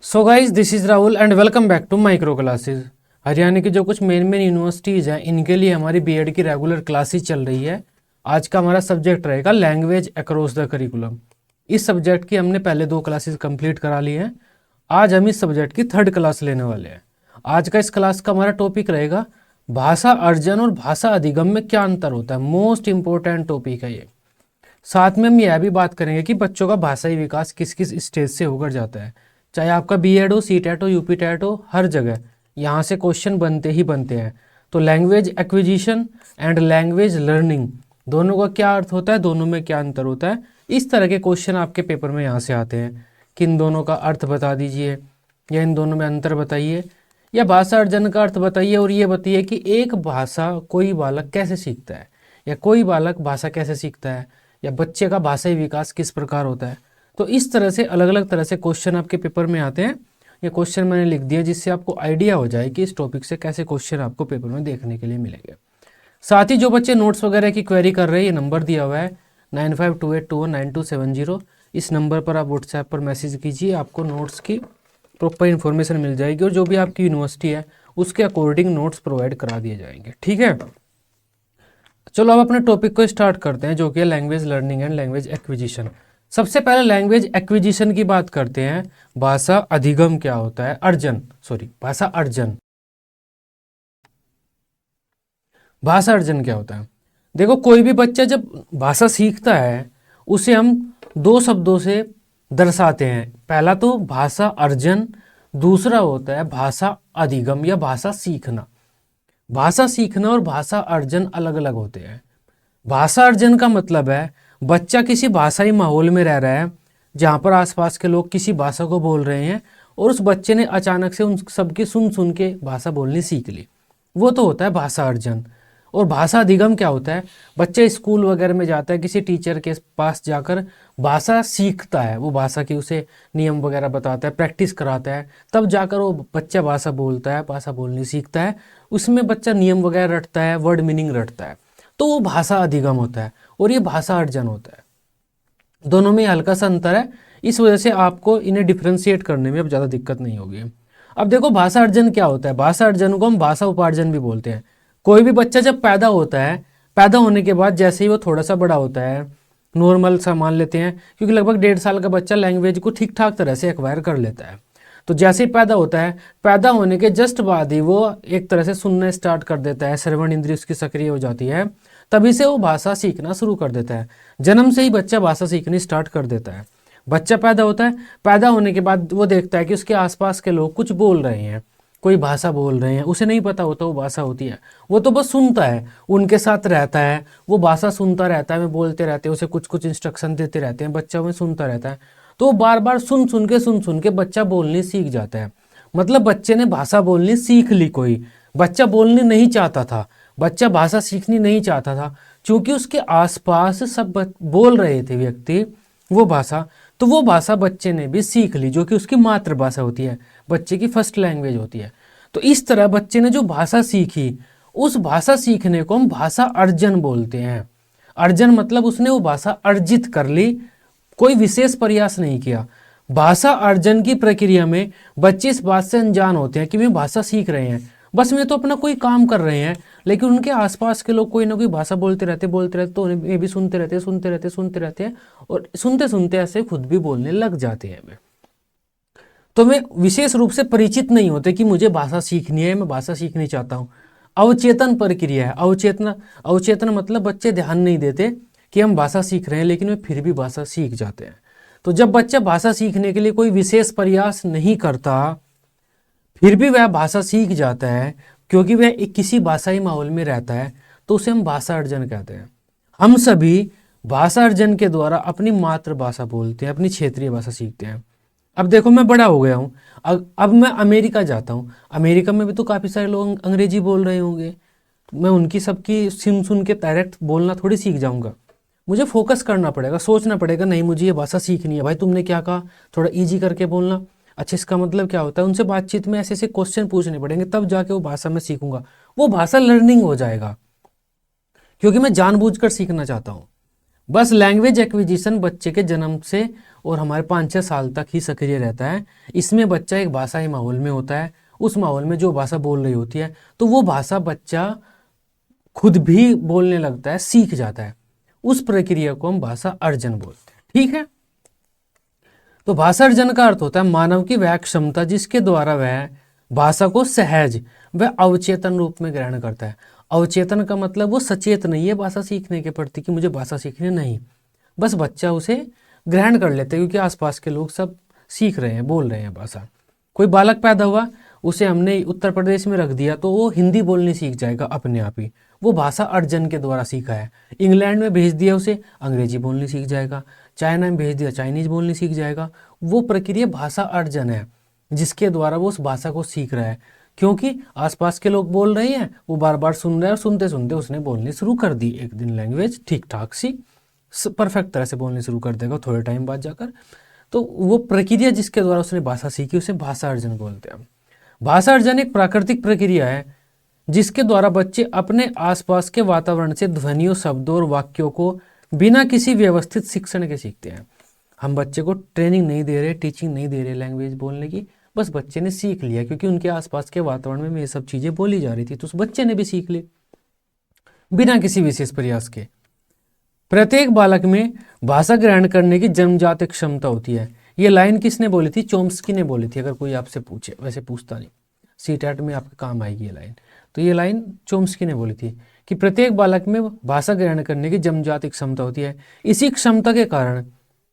So guys this is Rahul and welcome back to micro classes. Haryana की जो कुछ main universities हैं इनके लिए हमारी बीएड की रेगुलर क्लासेस चल रही है। आज का हमारा सब्जेक्ट रहेगा लैंग्वेज अक्रॉस द करिकुलम। इस सब्जेक्ट की हमने पहले 2 क्लासेस कंप्लीट करा ली हैं। आज हम इस सब्जेक्ट की 3rd क्लास लेने वाले हैं। आज का इस क्लास का हमारा टॉपिक रहेगा भाषा अर्जन और भाषा अधिगम में क्या अंतर होता है। मोस्ट इंपॉर्टेंट टॉपिक है ये। साथ में हम यह भी बात करेंगे कि बच्चों का भाषाई विकास किस किस स्टेज से होकर जाता है। चाहे आपका बीएड हो, सीटेट हो, यूपी टेट हो, हर जगह यहाँ से क्वेश्चन बनते ही बनते हैं। तो language acquisition and language learning दोनों का क्या अर्थ होता है, दोनों में क्या अंतर होता है, इस तरह के क्वेश्चन आपके पेपर में यहाँ से आते हैं कि इन दोनों का अर्थ बता दीजिए या इन दोनों में अंतर बताइए या भाषा अर्जन का अर्थ बताइए और ये बताइए कि एक भाषा कोई बालक कैसे सीखता है या कोई बालक भाषा कैसे सीखता है या बच्चे का भाषाई विकास किस प्रकार होता है। तो इस तरह से अलग अलग तरह से क्वेश्चन आपके पेपर में आते हैं। ये क्वेश्चन मैंने लिख दिया जिससे आपको आइडिया हो जाए कि इस टॉपिक से कैसे क्वेश्चन आपको पेपर में देखने के लिए मिलेंगे। साथ ही जो बच्चे नोट्स वगैरह की क्वेरी कर रहे हैं, ये नंबर दिया हुआ है 9528219270। इस नंबर पर आप व्हाट्सएप पर मैसेज कीजिए, आपको नोट्स की प्रॉपर इन्फॉर्मेशन मिल जाएगी और जो भी आपकी यूनिवर्सिटी है उसके अकॉर्डिंग नोट्स प्रोवाइड करा दिए जाएंगे। ठीक है, चलो अब अपने टॉपिक को स्टार्ट करते हैं जो कि है language learning and language acquisition. सबसे पहले लैंग्वेज एक्विजिशन की बात करते हैं। भाषा अधिगम क्या होता है, भाषा अर्जन। भाषा अर्जन क्या होता है? देखो, कोई भी बच्चा जब भाषा सीखता है उसे हम 2 शब्दों से दर्शाते हैं। पहला तो भाषा अर्जन, दूसरा होता है भाषा अधिगम या भाषा सीखना। भाषा सीखना और भाषा अर्जन अलग अलग होते हैं। भाषा अर्जन का मतलब है बच्चा किसी भाषाई माहौल में रह रहा है जहाँ पर आसपास के लोग किसी भाषा को बोल रहे हैं और उस बच्चे ने अचानक से उन सबकी सुन सुन के भाषा बोलनी सीख ली, वो तो होता है भाषा अर्जन। और भाषा अधिगम क्या होता है? बच्चा स्कूल वगैरह में जाता है, किसी टीचर के पास जाकर भाषा सीखता है, वो भाषा की उसे नियम वगैरह बताता है, प्रैक्टिस कराता है, तब जाकर वो बच्चा भाषा बोलता है, भाषा बोलनी सीखता है। उसमें बच्चा नियम वगैरह रटता है, वर्ड मीनिंग रटता है, तो वो भाषा अधिगम होता है और ये भाषा अर्जन होता है। दोनों में हल्का सा अंतर है, इस वजह से आपको इन्हें डिफ्रेंशिएट करने में अब ज़्यादा दिक्कत नहीं होगी। अब देखो, भाषा अर्जन क्या होता है? भाषा अर्जन को हम भाषा उपार्जन भी बोलते हैं। कोई भी बच्चा जब पैदा होता है, पैदा होने के बाद जैसे ही वो थोड़ा सा बड़ा होता है, नॉर्मल सा मान लेते हैं, क्योंकि लगभग 1.5 साल का बच्चा लैंग्वेज को ठीक ठाक तरह से एक्वायर कर लेता है। तो जैसे ही पैदा होता है, पैदा होने के जस्ट बाद ही वो एक तरह से सुनना स्टार्ट कर देता है, श्रवण इंद्रिय उसकी सक्रिय हो जाती है, तभी से वो भाषा सीखना शुरू कर देता है। जन्म से ही बच्चा भाषा सीखनी स्टार्ट कर देता है। बच्चा पैदा होता है, पैदा होने के बाद वो देखता है कि उसके आसपास के लोग कुछ बोल रहे हैं, कोई भाषा बोल रहे हैं, उसे नहीं पता होता वो भाषा होती है, वो तो बस सुनता है, उनके साथ रहता है, वो भाषा सुनता रहता है, वे बोलते रहते हैं, उसे कुछ कुछ इंस्ट्रक्शन देते रहते हैं, बच्चा वह सुनता रहता है। तो वो बार बार सुन सुन के बच्चा बोलनी सीख जाता है। मतलब बच्चे ने भाषा बोलनी सीख ली। कोई बच्चा बोलनी नहीं चाहता था, बच्चा भाषा सीखनी नहीं चाहता था, क्योंकि उसके आसपास सब बोल रहे थे व्यक्ति वो भाषा, तो वो भाषा बच्चे ने भी सीख ली, जो कि उसकी मातृभाषा होती है, बच्चे की फर्स्ट लैंग्वेज होती है। तो इस तरह बच्चे ने जो भाषा सीखी, उस भाषा सीखने को हम भाषा अर्जन बोलते हैं। अर्जन मतलब उसने वो भाषा अर्जित कर ली, कोई विशेष प्रयास नहीं किया। भाषा अर्जन की प्रक्रिया में बच्चे इस बात से अनजान होते हैं कि वे भाषा सीख रहे हैं, बस वे तो अपना कोई काम कर रहे हैं, लेकिन उनके आसपास के लोग कोई ना कोई भाषा बोलते रहते तो उन्हें भी सुनते रहते हैं और सुनते सुनते ऐसे खुद भी बोलने लग जाते हैं वे। तो वे विशेष रूप से परिचित नहीं होते कि मुझे भाषा सीखनी है, मैं भाषा सीखनी चाहता हूँ। अवचेतन प्रक्रिया है। अवचेतन मतलब बच्चे ध्यान नहीं देते कि हम भाषा सीख रहे हैं, लेकिन वे फिर भी भाषा सीख जाते हैं। तो जब बच्चा भाषा सीखने के लिए कोई विशेष प्रयास नहीं करता, फिर भी वह भाषा सीख जाता है क्योंकि वह एक किसी भाषाई माहौल में रहता है, तो उसे हम भाषा अर्जन कहते हैं। हम सभी भाषा अर्जन के द्वारा अपनी मातृभाषा बोलते हैं, अपनी क्षेत्रीय भाषा सीखते हैं। अब देखो, मैं बड़ा हो गया हूँ, अब मैं अमेरिका जाता हूँ, अमेरिका में भी तो काफ़ी सारे लोग अंग्रेजी बोल रहे होंगे, मैं उनकी सबकी सुन के डायरेक्ट बोलना थोड़ी सीख जाऊँगा। मुझे फोकस करना पड़ेगा, सोचना पड़ेगा, नहीं मुझे ये भाषा सीखनी है। भाई तुमने क्या कहा, थोड़ा ईजी करके बोलना। अच्छा, इसका मतलब क्या होता है? उनसे बातचीत में ऐसे ऐसे क्वेश्चन पूछने पड़ेंगे, तब जाके वो भाषा में सीखूंगा, वो भाषा लर्निंग हो जाएगा, क्योंकि मैं जानबूझकर सीखना चाहता हूँ। बस लैंग्वेज एक्विजिशन बच्चे के जन्म से और हमारे 5-6 साल तक ही सक्रिय रहता है। इसमें बच्चा एक भाषाई माहौल में होता है, उस माहौल में जो भाषा बोल रही होती है तो वो भाषा बच्चा खुद भी बोलने लगता है, सीख जाता है। उस प्रक्रिया को हम भाषा अर्जन बोलते हैं। ठीक है, तो भाषा अर्जन का अर्थ होता है मानव की वह क्षमता जिसके द्वारा वह भाषा को सहज व अवचेतन रूप में ग्रहण करता है। अवचेतन का मतलब वो सचेत नहीं है भाषा सीखने के प्रति कि मुझे भाषा सीखनी नहीं, बस बच्चा उसे ग्रहण कर लेते हैं क्योंकि आसपास के लोग सब सीख रहे हैं, बोल रहे हैं भाषा। कोई बालक पैदा हुआ, उसे हमने उत्तर प्रदेश में रख दिया तो वो हिंदी बोलनी सीख जाएगा अपने आप ही, वो भाषा अर्जन के द्वारा सीखा है। इंग्लैंड में भेज दिया उसे, अंग्रेजी बोलनी सीख जाएगा। चाइना में भेज दिया, चाइनीज बोलनी सीख जाएगा। वो प्रक्रिया भाषा अर्जन है जिसके द्वारा वो उस भाषा को सीख रहा है, क्योंकि आसपास के लोग बोल रहे हैं, वो बार बार सुन रहे हैं और सुनते सुनते उसने बोलनी शुरू कर दी। एक दिन लैंग्वेज ठीक ठाक सी परफेक्ट तरह से बोलनी शुरू कर देगा थोड़े टाइम बाद जाकर। तो वो प्रक्रिया जिसके द्वारा उसने भाषा सीखी उसे भाषा अर्जन बोलते हैं। भाषा अर्जन एक प्राकृतिक प्रक्रिया है जिसके द्वारा बच्चे अपने आसपास के वातावरण से ध्वनियों, शब्दों और वाक्यों को बिना किसी व्यवस्थित शिक्षण के सीखते हैं। हम बच्चे को ट्रेनिंग नहीं दे रहे, टीचिंग नहीं दे रहे लैंग्वेज बोलने की, बस बच्चे ने सीख लिया क्योंकि उनके आसपास के वातावरण में ये सब चीजें बोली जा रही थी तो उस बच्चे ने भी सीख ली बिना किसी विशेष प्रयास के। प्रत्येक बालक में भाषा ग्रहण करने की जन्मजात क्षमता होती है। ये लाइन किसने बोली थी? चोम्स्की ने बोली थी। अगर कोई आपसे पूछे, वैसे पूछता नहीं, सीटेट में आपके काम आएगी ये लाइन। तो ये लाइन चोम्स्की ने बोली थी कि प्रत्येक बालक में भाषा ग्रहण करने की जन्मजात क्षमता होती है। इसी क्षमता के कारण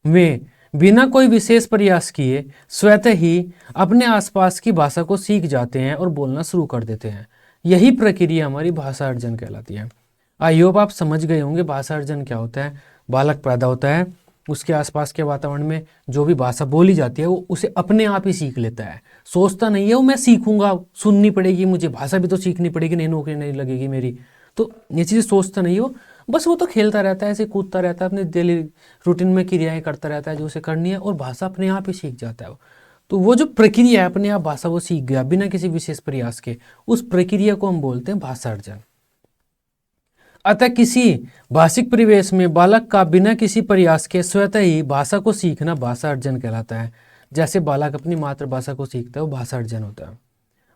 वे बिना कोई विशेष प्रयास किए स्वतः ही अपने आसपास की भाषा को सीख जाते हैं और बोलना शुरू कर देते हैं। यही प्रक्रिया हमारी भाषा अर्जन कहलाती है। आई होप आप समझ गए होंगे भाषा अर्जन क्या होता है। बालक पैदा होता है, उसके आसपास के वातावरण में जो भी भाषा बोली जाती है वो उसे अपने आप ही सीख लेता है, सोचता नहीं है वो मैं सीखूंगा, सुननी पड़ेगी मुझे, भाषा भी तो सीखनी पड़ेगी, नहीं नौकरी नहीं लगेगी मेरी, तो ये चीज़ सोचता नहीं हो, बस वो तो खेलता रहता है, ऐसे कूदता रहता है, अपने डेली रूटीन में क्रियाएं करता रहता है जो उसे करनी है और भाषा अपने आप ही सीख जाता है। तो वो जो प्रक्रिया है अपने आप भाषा वो सीख गया बिना किसी विशेष प्रयास के, उस प्रक्रिया को हम बोलते हैं भाषा अर्जन। अतः किसी भाषिक परिवेश में बालक का बिना किसी प्रयास के स्वतः ही भाषा को सीखना भाषा अर्जन कहलाता है। जैसे बालक अपनी मातृभाषा को सीखता है वो भाषा अर्जन होता है।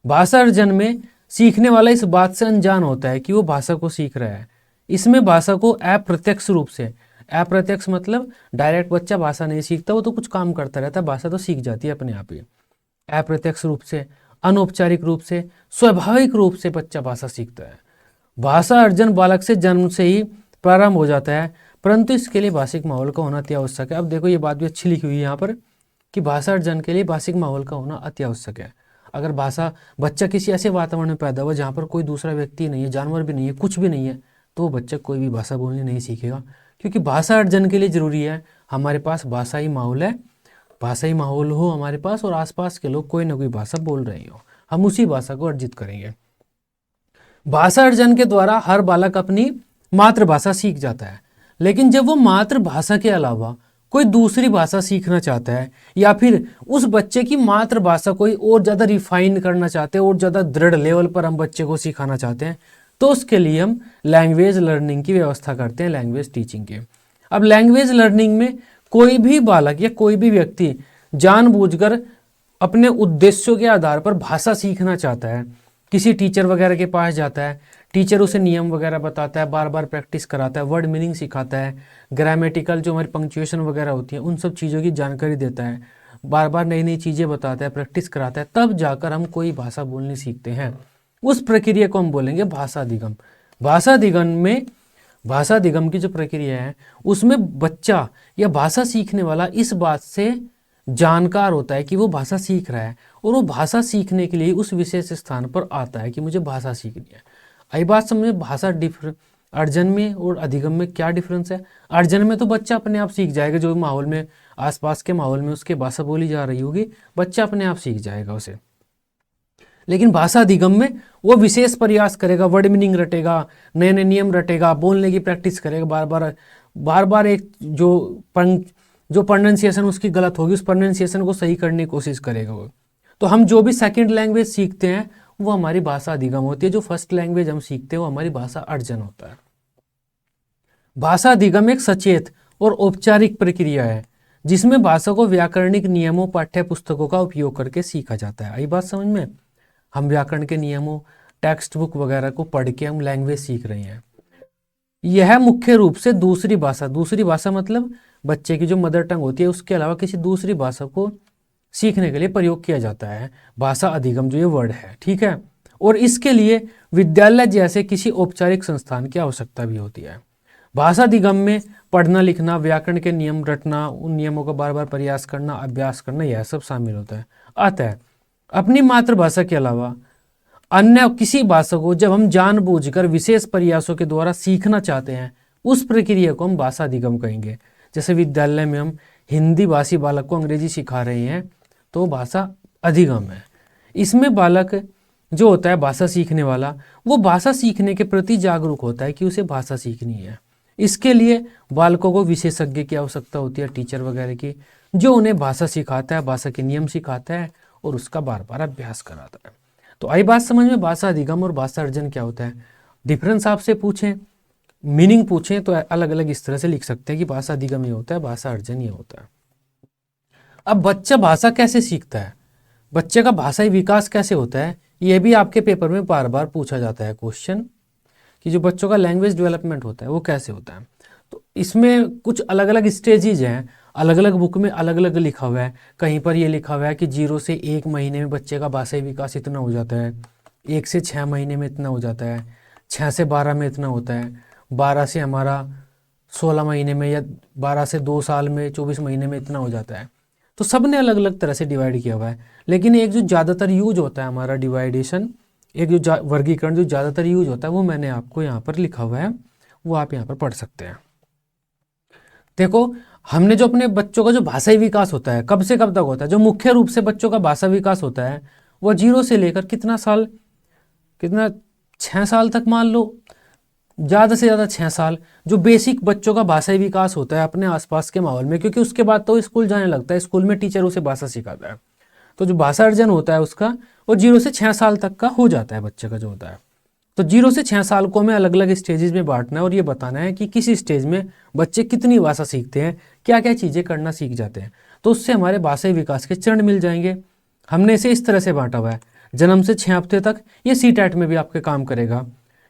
भाषा अर्जन में सीखने वाला इस बात से अनजान होता है कि वो भाषा को सीख रहा है। इसमें भाषा को अप्रत्यक्ष रूप से, अप्रत्यक्ष मतलब डायरेक्ट बच्चा भाषा नहीं सीखता, वो तो कुछ काम करता रहता है, भाषा तो सीख जाती है अपने आप ही। अप्रत्यक्ष रूप से, अनौपचारिक रूप से, स्वाभाविक रूप से बच्चा भाषा सीखता है। भाषा अर्जन बालक से जन्म से ही प्रारंभ हो जाता है, परंतु इसके लिए भाषिक माहौल का होना अति आवश्यक है। अब देखो ये बात भी अच्छी लिखी हुई है यहाँ पर कि भाषा अर्जन के लिए भाषिक माहौल का होना अति आवश्यक है। अगर बच्चा किसी ऐसे वातावरण में पैदा हुआ जहाँ पर कोई दूसरा व्यक्ति नहीं है, जानवर भी नहीं है, कुछ भी नहीं है, तो वो बच्चा कोई भी भाषा बोलनी नहीं सीखेगा, क्योंकि भाषा अर्जन के लिए जरूरी है हमारे पास भाषाई माहौल है, भाषाई माहौल हो हमारे पास और आसपास के लोग कोई ना कोई भाषा बोल रहे हो, हम उसी भाषा को अर्जित करेंगे। भाषा अर्जन के द्वारा हर बालक अपनी मातृभाषा सीख जाता है, लेकिन जब वो मातृभाषा के अलावा कोई दूसरी भाषा सीखना चाहता है या फिर उस बच्चे की मातृभाषा कोई और ज़्यादा रिफाइन करना चाहते हैं और ज़्यादा दृढ़ लेवल पर हम बच्चे को सिखाना चाहते हैं, तो उसके लिए हम लैंग्वेज लर्निंग की व्यवस्था करते हैं, लैंग्वेज टीचिंग के। अब लैंग्वेज लर्निंग में कोई भी बालक या कोई भी व्यक्ति जानबूझकर अपने उद्देश्यों के आधार पर भाषा सीखना चाहता है, किसी टीचर वगैरह के पास जाता है, टीचर उसे नियम वगैरह बताता है, बार बार प्रैक्टिस कराता है, वर्ड मीनिंग सिखाता है, ग्रामेटिकल जो हमारी पंक्चुएशन वगैरह होती है उन सब चीज़ों की जानकारी देता है, बार बार नई नई चीज़ें बताता है, प्रैक्टिस कराता है, तब जाकर हम कोई भाषा बोलनी सीखते हैं। उस प्रक्रिया को हम बोलेंगे भाषा अधिगम। भाषा अधिगम की जो प्रक्रिया है उसमें बच्चा या भाषा सीखने वाला इस बात से जानकार होता है कि वो भाषा सीख रहा है और वो भाषा सीखने के लिए उस विशेष स्थान पर आता है कि मुझे भाषा सीखनी है। आई बात समझे भाषा अर्जन में और अधिगम में क्या डिफरेंस है? अर्जन में तो बच्चा अपने आप सीख जाएगा, जो माहौल में आसपास के माहौल में उसके भाषा बोली जा रही होगी बच्चा अपने आप सीख जाएगा उसे। लेकिन भाषा अधिगम में वो विशेष प्रयास करेगा, वर्ड मीनिंग रटेगा, नए नए नियम रटेगा, बोलने की प्रैक्टिस करेगा, बार बार एक जो प्रोनाउंसिएशन उसकी गलत होगी उस प्रोनाउंसिएशन को सही करने की कोशिश करेगा वो। तो हम जो भी सेकंड लैंग्वेज सीखते हैं वो हमारी भाषा अधिगम होती है, जो फर्स्ट लैंग्वेज हम सीखते हैं वो हमारी भाषा अर्जन होता है। भाषा अधिगम एक सचेत और औपचारिक प्रक्रिया है जिसमें भाषा को व्याकरणिक नियमों पाठ्य पुस्तकों का उपयोग करके सीखा जाता है। आई बात समझ में? हम व्याकरण के नियमों, टेक्स्ट बुक वगैरह को पढ़ के हम लैंग्वेज सीख रहे हैं। यह मुख्य रूप से दूसरी भाषा मतलब बच्चे की जो मदर टंग होती है उसके अलावा किसी दूसरी भाषा को सीखने के लिए प्रयोग किया जाता है। भाषा अधिगम जो ये वर्ड है, ठीक है। और इसके लिए विद्यालय जैसे किसी औपचारिक संस्थान की आवश्यकता भी होती है। भाषा अधिगम में पढ़ना लिखना, व्याकरण के नियम रटना, उन नियमों का बार बार प्रयास करना, अभ्यास करना, यह सब शामिल होता है। अतः अपनी मातृभाषा के अलावा अन्य किसी भाषा को जब हम जानबूझकर विशेष प्रयासों के द्वारा सीखना चाहते हैं उस प्रक्रिया को हम भाषा अधिगम कहेंगे। जैसे विद्यालय में हम हिंदी भाषी बालक को अंग्रेजी सिखा रहे हैं तो भाषा अधिगम है। इसमें बालक जो होता है भाषा सीखने वाला, वो भाषा सीखने के प्रति जागरूक होता है कि उसे भाषा सीखनी है। इसके लिए बालकों को विशेषज्ञ की आवश्यकता होती है, टीचर वगैरह की, जो उन्हें भाषा सिखाता है, भाषा के नियम सिखाता है और उसका बार बार अभ्यास कराता है। तो आई बात समझ में भाषा अधिगम और भाषा अर्जन क्या होता है। डिफरेंस आपसे पूछें, मीनिंग पूछें तो अलग अलग इस तरह से लिख सकते हैं कि भाषा अधिगम ये होता है, भाषा अर्जन ये होता है। अब बच्चा भाषा कैसे सीखता है, बच्चे का भाषाई विकास कैसे होता है, यह भी आपके पेपर में बार बार पूछा जाता है क्वेश्चन कि जो बच्चों का लैंग्वेज डेवलपमेंट होता है वो कैसे होता है। तो इसमें कुछ अलग अलग स्टेजेज हैं, अलग अलग बुक में अलग अलग लिखा हुआ है। कहीं पर ये लिखा हुआ है कि 0 से 1 महीने में बच्चे का भाषाई विकास इतना हो जाता है, 1 से 6 महीने में इतना हो जाता है, 6 से 12 में इतना होता है, 12 से हमारा 16 महीने में, या 12 से 2 साल में 24 महीने में इतना हो जाता है। तो सब ने अलग अलग तरह से डिवाइड किया हुआ है। लेकिन एक जो ज़्यादातर यूज होता है हमारा डिवाइडेशन, एक जो वर्गीकरण जो ज़्यादातर यूज होता है वो मैंने आपको यहाँ पर लिखा हुआ है, वो आप यहाँ पर पढ़ सकते हैं। देखो, हमने जो अपने बच्चों का जो भाषाई विकास होता है कब से कब तक होता है, जो मुख्य रूप से बच्चों का भाषा विकास होता है वो 0 से लेकर कितना 6 साल तक मान लो, ज़्यादा से ज़्यादा 6 साल जो बेसिक बच्चों का भाषाई विकास होता है अपने आसपास के माहौल में, क्योंकि उसके बाद तो स्कूल जाने लगता है, स्कूल में टीचर उसे भाषा सिखाता है। तो जो भाषा अर्जन होता है उसका वो 0 से 6 साल तक का हो जाता है बच्चे का जो होता है। तो 0 से 6 साल को हमें अलग अलग स्टेजेस में बांटना है और ये बताना है कि किसी स्टेज में बच्चे कितनी भाषा सीखते हैं, क्या क्या चीज़ें करना सीख जाते हैं। तो उससे हमारे भाषाई विकास के चरण मिल जाएंगे। हमने इसे इस तरह से बांटा हुआ है, जन्म से 6 हफ्ते तक, ये CTET में भी आपके काम करेगा।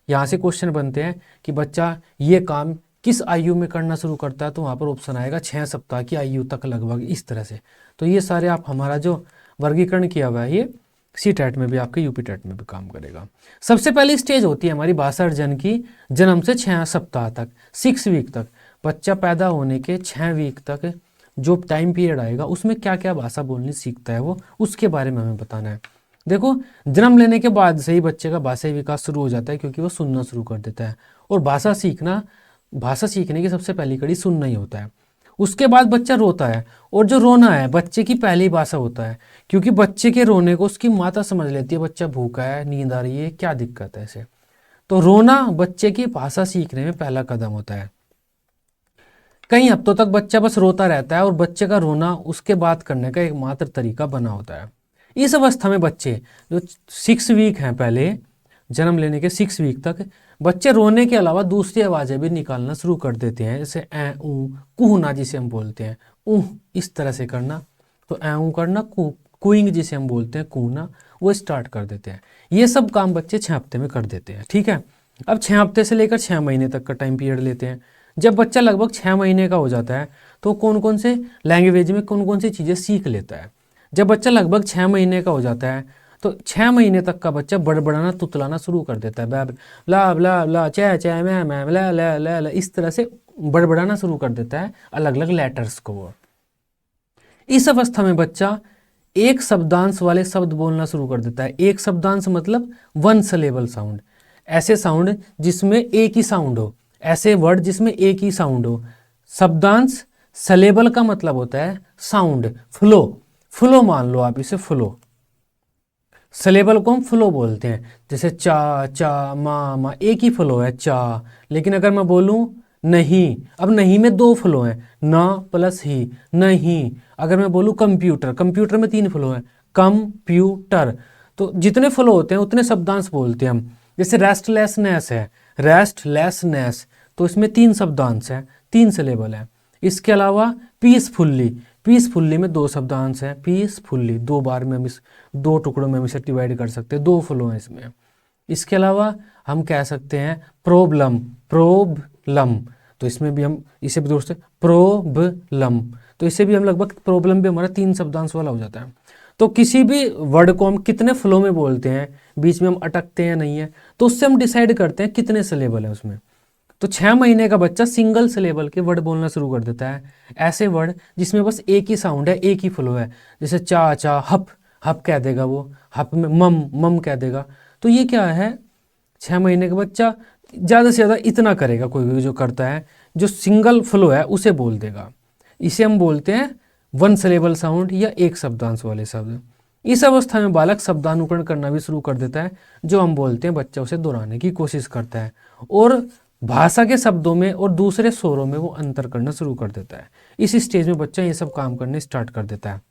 यहाँ से क्वेश्चन बनते हैं कि बच्चा ये काम किस आयु में करना शुरू करता है, तो वहाँ पर ऑप्शन आएगा 6 सप्ताह की आयु तक लगभग, इस तरह से। तो ये सारे आप हमारा जो वर्गीकरण किया हुआ है ये CTET में भी आपके UPTET में भी काम करेगा। सबसे पहली स्टेज होती है हमारी भाषा अर्जन की, जन्म से 6 सप्ताह तक, 6 वीक तक। बच्चा पैदा होने के 6 वीक तक जो टाइम पीरियड आएगा उसमें क्या क्या भाषा बोलनी सीखता है वो, उसके बारे में हमें बताना है। देखो, जन्म लेने के बाद से ही बच्चे का भाषाई विकास शुरू हो जाता है क्योंकि वो सुनना शुरू कर देता है। और भाषा सीखने की सबसे पहली कड़ी सुनना ही होता है। उसके बाद बच्चा रोता है, और जो रोना है बच्चे की पहली भाषा होता है, क्योंकि बच्चे के रोने को उसकी माता समझ लेती है, बच्चा भूखा है, नींद आ रही है, क्या दिक्कत है इसे। तो रोना बच्चे की भाषा सीखने में पहला कदम होता है। कई हफ्तों तक बच्चा बस रोता रहता है और बच्चे का रोना उसके बात करने का एकमात्र तरीका बना होता है। इस अवस्था में बच्चे जो 6 वीक हैं, पहले जन्म लेने के 6 वीक तक बच्चे रोने के अलावा दूसरी आवाज़ें भी निकालना शुरू कर देते हैं, जैसे ऐ ऊ, कुहना जिसे हम बोलते हैं, ऊह इस तरह से करना। तो ऐ ऊ करना, कूइंग जिसे हम बोलते हैं, कूहना, वो स्टार्ट कर देते हैं। ये सब काम बच्चे 6 हफ्ते में कर देते हैं, ठीक है। अब 6 हफ्ते से लेकर 6 महीने तक का टाइम पीरियड लेते हैं। जब बच्चा लगभग 6 महीने का हो जाता है तो कौन कौन से लैंग्वेज में कौन कौन सी चीज़ें सीख लेता है। जब बच्चा लगभग 6 महीने का हो जाता है तो 6 महीने तक का बच्चा बड़बड़ाना, तुतलाना शुरू कर देता है। बैब ला ला ला, चे चे मैं ला ला ला ला, इस तरह से बड़बड़ाना शुरू कर देता है अलग अलग लेटर्स को वो। इस अवस्था में बच्चा एक शब्दांश वाले शब्द बोलना शुरू कर देता है। एक शब्दांश मतलब 1 सिलेबल साउंड, ऐसे साउंड जिसमें एक ही साउंड हो, ऐसे वर्ड जिसमें एक ही साउंड हो। शब्दांश, सिलेबल का मतलब होता है साउंड, फ्लो मान लो आप इसे, फ्लो। सिलेबल को हम फ्लो बोलते हैं, जैसे चा चा मा, एक ही फ्लो है चा। लेकिन अगर मैं बोलूं नहीं, अब नहीं में 2 फ्लो हैं, ना प्लस ही, नहीं। अगर मैं बोलूं कंप्यूटर में 3 फ्लो हैं, कंप्यूटर। तो जितने फ्लो होते हैं उतने शब्दांश बोलते हैं हम। जैसे रेस्टलेसनेस है, रेस्टलेसनेस, तो इसमें 3 शब्दांश है, 3 सिलेबल है। इसके अलावा पीसफुल्ली, पीसफुल्ली में 2 शब्दांश है, पीसफुल्ली 2 बार में हम इस 2 टुकड़ों में हम इसे डिवाइड कर सकते हैं, 2 फ्लो हैं इसमें। इसके अलावा हम कह सकते हैं प्रॉब्लम, प्रॉब्लम, तो इसमें भी हम इसे भी दोस्त प्रॉब्लम, तो इसे भी हम लगभग प्रॉब्लम भी हमारा 3 शब्दांश वाला हो जाता है। तो किसी भी वर्ड को हम कितने फ्लो में बोलते हैं, बीच में हम अटकते हैं नहीं है, तो उससे हम डिसाइड करते हैं कितने सिलेबल है उसमें। तो 6 महीने का बच्चा सिंगल सिलेबल के वर्ड बोलना शुरू कर देता है, ऐसे वर्ड जिसमें बस एक ही साउंड है, एक ही फ्लो है, जैसे चा चा हप, हप कह देगा वो, हप में मम, मम कह देगा। तो ये क्या है, 6 महीने का बच्चा ज़्यादा से ज़्यादा इतना करेगा, कोई भी जो करता है, जो सिंगल फ्लो है उसे बोल देगा। इसे हम बोलते हैं 1 सिलेबल साउंड या एक शब्दांश वाले शब्द। इस अवस्था में बालक शब्दानुकरण करना भी शुरू कर देता है, जो हम बोलते हैं बच्चा उसे दोहराने की कोशिश करता है और भाषा के शब्दों में और दूसरे स्वरों में वो अंतर करना शुरू कर देता है। इस स्टेज में बच्चा ये सब काम करने स्टार्ट कर देता है।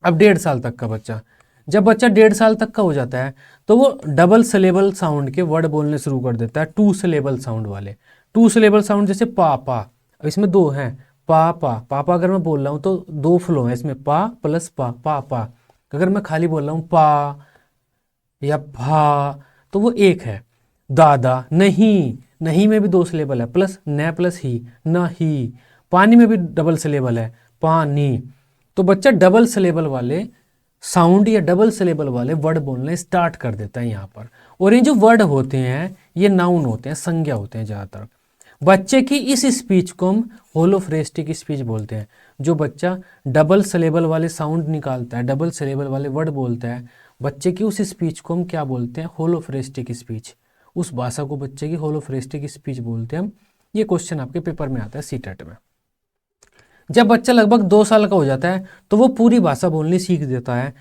अब 1.5 साल तक का बच्चा, जब बच्चा 1.5 साल तक का हो जाता है तो वो डबल सिलेबल साउंड के वर्ड बोलने शुरू कर देता है, 2 सिलेबल साउंड वाले। 2 सिलेबल साउंड जैसे पापा, अब इसमें 2 हैं, पापा, पापा अगर मैं बोल रहा हूँ तो 2 फ्लो है इसमें, पा प्लस पा, पापा। अगर मैं खाली बोल रहा हूँ पा या भा तो वो 1 है। दादा, नहीं, नहीं में भी 2 सिलेबल है, प्लस न प्लस ही, न ही। पानी में भी डबल सिलेबल है, पानी। तो बच्चा डबल सिलेबल वाले साउंड या डबल सिलेबल वाले वर्ड बोलने स्टार्ट कर देता है यहाँ पर। और ये जो वर्ड होते हैं ये नाउन होते हैं, संज्ञा होते हैं ज़्यादातर। बच्चे की इस स्पीच को हम होलोफ्रेस्टिक स्पीच बोलते हैं। जो बच्चा डबल सिलेबल वाले साउंड निकालता है, डबल सिलेबल वाले वर्ड बोलता है, बच्चे की उस स्पीच को हम क्या बोलते हैं, होलोफ्रेस्टिक स्पीच। उस भाषा को बच्चे की होलोफ्रेस्टिक स्पीच बोलते हैं हम। ये क्वेश्चन आपके पेपर में आता है सीटेट में। जब बच्चा लगभग 2 साल का हो जाता है तो वो पूरी भाषा बोलनी सीख देता है,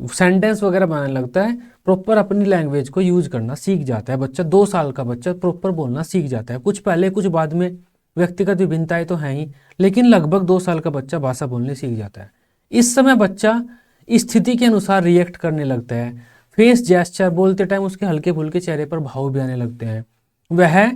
सेंटेंस वगैरह बनाने लगता है, प्रॉपर अपनी लैंग्वेज को यूज करना सीख जाता है बच्चा। 2 साल का बच्चा प्रॉपर बोलना सीख जाता है, कुछ पहले कुछ बाद में, व्यक्तिगत विभिन्नताएं तो हैं ही, लेकिन लगभग 2 साल का बच्चा भाषा बोलने सीख जाता है। इस समय बच्चा स्थिति के अनुसार रिएक्ट करने लगता है, फेस जेस्चर, बोलते टाइम उसके हल्के फुल्के चेहरे पर भाव भी आने लगते हैं। वह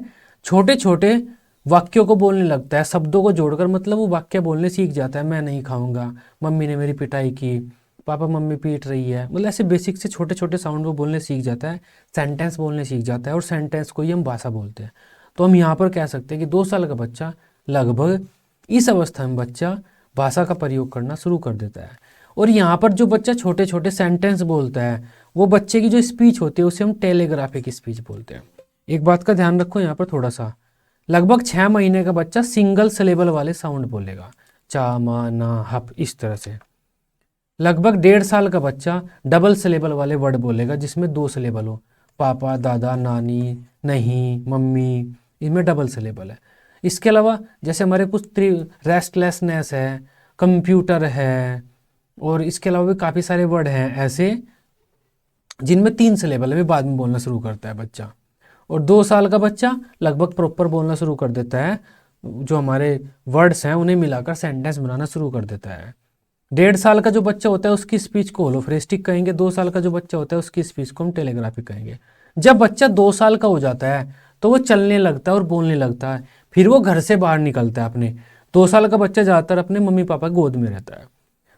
छोटे छोटे वाक्यों को बोलने लगता है, शब्दों को जोड़कर, मतलब वो वाक्य बोलने सीख जाता है। मैं नहीं खाऊंगा, मम्मी ने मेरी पिटाई की, पापा मम्मी पीट रही है, मतलब ऐसे बेसिक से छोटे छोटे साउंड वो बोलने सीख जाता है, सेंटेंस बोलने सीख जाता है, और सेंटेंस को ही हम भाषा बोलते हैं। तो हम यहाँ पर कह सकते हैं कि 2 साल का बच्चा लगभग इस अवस्था में बच्चा भाषा का प्रयोग करना शुरू कर देता है। और यहाँ पर जो बच्चा छोटे छोटे सेंटेंस बोलता है, वो बच्चे की जो स्पीच होती है उसे हम टेलीग्राफिक स्पीच बोलते हैं। एक बात का ध्यान रखो यहाँ पर थोड़ा सा, लगभग 6 महीने का बच्चा सिंगल सिलेबल वाले साउंड बोलेगा, चा मा ना हप, इस तरह से। लगभग 1.5 साल का बच्चा डबल सिलेबल वाले वर्ड बोलेगा जिसमें 2 सिलेबल हो, पापा, दादा, नानी, नहीं, मम्मी, इनमें डबल सिलेबल है। इसके अलावा जैसे हमारे कुछ रेस्टलेसनेस है, कंप्यूटर है, और इसके अलावा भी काफ़ी सारे वर्ड हैं ऐसे जिनमें 3 सिलेबल में बाद में बोलना शुरू करता है बच्चा। और 2 साल का बच्चा लगभग प्रॉपर बोलना शुरू कर देता है, जो हमारे वर्ड्स हैं उन्हें मिलाकर सेंटेंस बनाना शुरू कर देता है। 1.5 साल का जो बच्चा होता है उसकी स्पीच को होलोफ्रेस्टिक कहेंगे, 2 साल का जो बच्चा होता है उसकी स्पीच को हम टेलीग्राफिक कहेंगे। जब बच्चा 2 साल का हो जाता है तो वो चलने लगता है और बोलने लगता है, फिर वो घर से बाहर निकलता है अपने। 2 साल का बच्चा ज़्यादातर अपने मम्मी पापा की गोद में रहता है।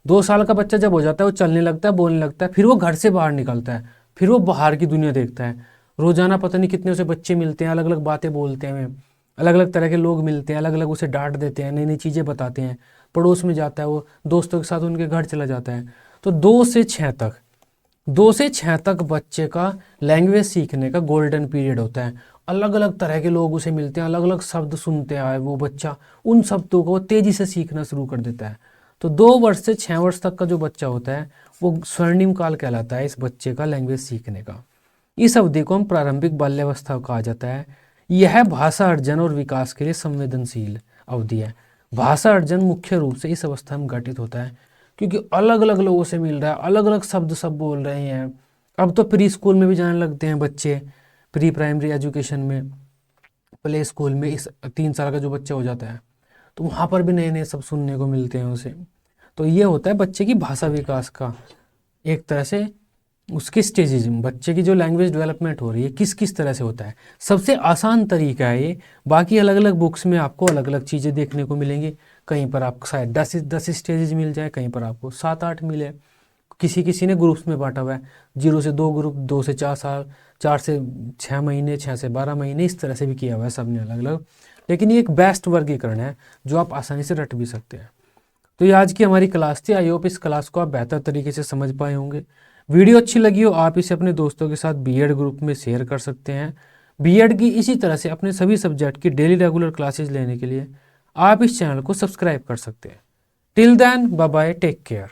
2 साल का बच्चा जब हो जाता है वो चलने लगता है, बोलने लगता है, फिर वो घर से बाहर निकलता है, फिर वो बाहर की दुनिया देखता है। रोजाना पता नहीं कितने उसे बच्चे मिलते हैं, अलग अलग बातें बोलते हैं, अलग अलग तरह के लोग मिलते हैं, अलग अलग उसे डांट देते हैं, नई नई चीज़ें बताते हैं, पड़ोस में जाता है, वो दोस्तों के साथ उनके घर चला जाता है। तो 2 से 6 तक बच्चे का लैंग्वेज सीखने का गोल्डन पीरियड होता है। अलग अलग तरह के लोग उसे मिलते हैं, अलग अलग शब्द सुनते हैं, वो बच्चा उन शब्दों को तेज़ी से सीखना शुरू कर देता है। तो 2 वर्ष से 6 वर्ष तक का जो बच्चा होता है वो स्वर्णिम काल कहलाता है इस बच्चे का लैंग्वेज सीखने का। इस अवधि को हम प्रारंभिक बाल्यावस्था कहा जाता है। यह भाषा अर्जन और विकास के लिए संवेदनशील अवधि है। भाषा अर्जन मुख्य रूप से इस अवस्था में घटित होता है क्योंकि अलग अलग लोगों से मिल रहा है, अलग अलग शब्द सब बोल रहे हैं। अब तो प्री स्कूल में भी जाने लगते हैं बच्चे, प्री प्राइमरी एजुकेशन में, प्ले स्कूल में इस 3 साल का जो बच्चा हो जाता है तो वहाँ पर भी नए नए सब सुनने को मिलते हैं उसे। तो ये होता है बच्चे की भाषा विकास का एक तरह से उसके स्टेजेज में बच्चे की जो लैंग्वेज डेवलपमेंट हो रही है किस किस तरह से होता है। सबसे आसान तरीका है ये। बाकी अलग अलग बुक्स में आपको अलग अलग चीज़ें देखने को मिलेंगी। कहीं पर आपको शायद 10 स्टेजेज मिल जाए, कहीं पर आपको 7-8 मिले। किसी किसी ने ग्रुप्स में बांटा हुआ है, 0 से 2 ग्रुप, 2 से 4 साल, 4 से 6 महीने, 6 से 12 महीने, इस तरह से भी किया हुआ है सबने अलग अलग। लेकिन ये एक बेस्ट वर्गीकरण है जो आप आसानी से रट भी सकते हैं। तो ये आज की हमारी क्लास थी। आई होप इस क्लास को आप बेहतर तरीके से समझ पाए होंगे। वीडियो अच्छी लगी हो आप इसे अपने दोस्तों के साथ बीएड ग्रुप में शेयर कर सकते हैं। बीएड की इसी तरह से अपने सभी सब्जेक्ट की डेली रेगुलर क्लासेस लेने के लिए आप इस चैनल को सब्सक्राइब कर सकते हैं। Till then bye bye, take care.